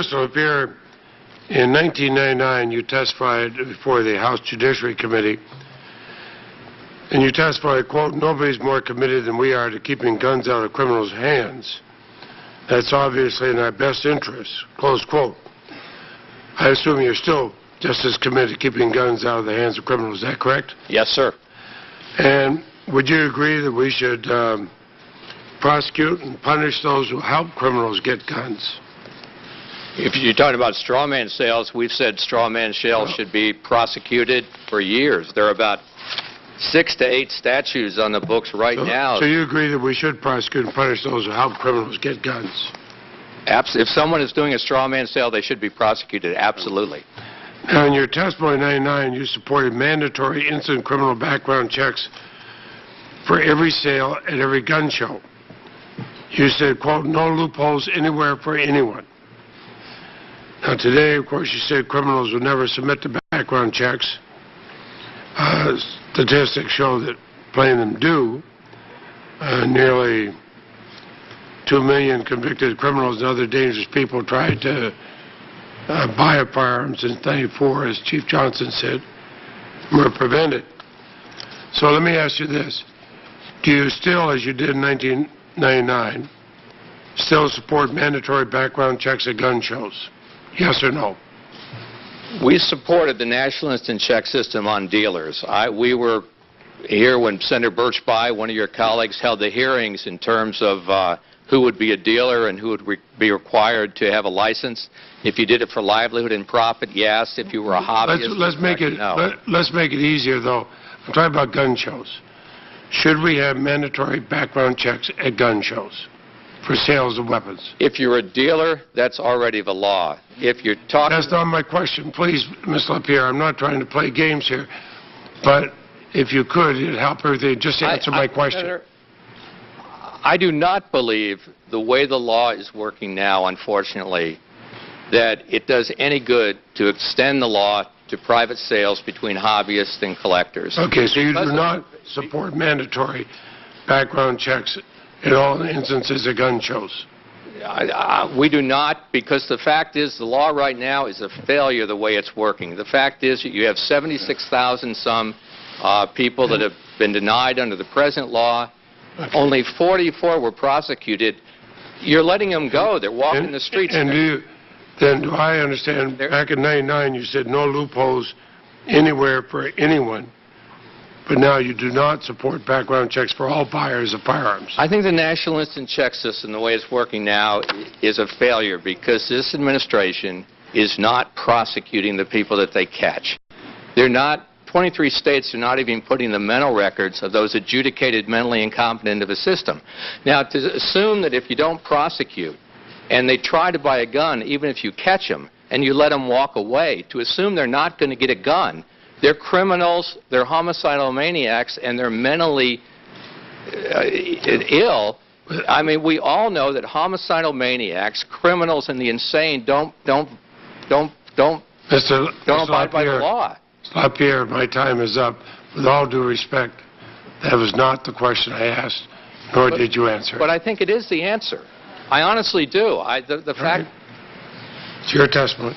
Mr. LaPierre, in 1999, you testified before the House Judiciary Committee, and you testified, quote, "Nobody's more committed than we are to keeping guns out of criminals' hands. That's obviously in our best interest," close quote. I assume you're still just as committed to keeping guns out of the hands of criminals. Is that correct? Yes, sir. And would you agree that we should prosecute and punish those who help criminals get guns? If you're talking about straw man sales, we've said straw man sales should be prosecuted for years. There are about 6 to 8 statutes on the books right now. So you agree that we should prosecute and punish those who help criminals get guns? If someone is doing a straw man sale, they should be prosecuted, absolutely. Now, in your testimony in 1999, you supported mandatory instant criminal background checks for every sale at every gun show. You said, quote, "No loopholes anywhere for anyone." Now, today, of course, you said criminals would never submit to background checks. Statistics show that plenty of them do. Nearly 2 million convicted criminals and other dangerous people tried to buy up firearms in 1994, as Chief Johnson said, were prevented. So let me ask you this. Do you still, as you did in 1999, still support mandatory background checks at gun shows? Yes or no? We supported the National Instant Check System on dealers. We were here when Senator Birchby, one of your colleagues, held the hearings in terms of who would be a dealer and who would be required to have a license. If you did it for livelihood and profit, yes. If you were a hobbyist, let's make it no. Let's make it easier, though. I'm talking about gun shows. Should we have mandatory background checks at gun shows for sales of weapons? If you're a dealer, that's already the law. If you're talking... That's not my question. Please, Mr. LaPierre, I'm not trying to play games here. But if you could, it'd help everything. Just answer my question. Senator, I do not believe the way the law is working now, unfortunately, that it does any good to extend the law to private sales between hobbyists and collectors. Okay, so you do not support mandatory background checks in all instances of gun shows? We do not, because the fact is the law right now is a failure the way it's working. The fact is that you have 76,000 some people that have been denied under the present law. Okay. Only 44 were prosecuted. You're letting them go. They're walking the streets. And do I understand, back in 1999 you said no loopholes anywhere for anyone, but now you do not support background checks for all buyers of firearms? I think the National Instant Check System, the way it's working now, is a failure because this administration is not prosecuting the people that they catch. They're not. 23 states are not even putting the mental records of those adjudicated mentally incompetent into the system. Now, to assume that if you don't prosecute and they try to buy a gun, even if you catch them and you let them walk away, to assume they're not going to get a gun, they're criminals, they're homicidal maniacs, and they're mentally ill. I mean, we all know that homicidal maniacs, criminals, and the insane don't abide by the law. LaPierre, my time is up. With all due respect, that was not the question I asked, nor did you answer it. But I think it is the answer. I honestly do. The fact... It's your testimony.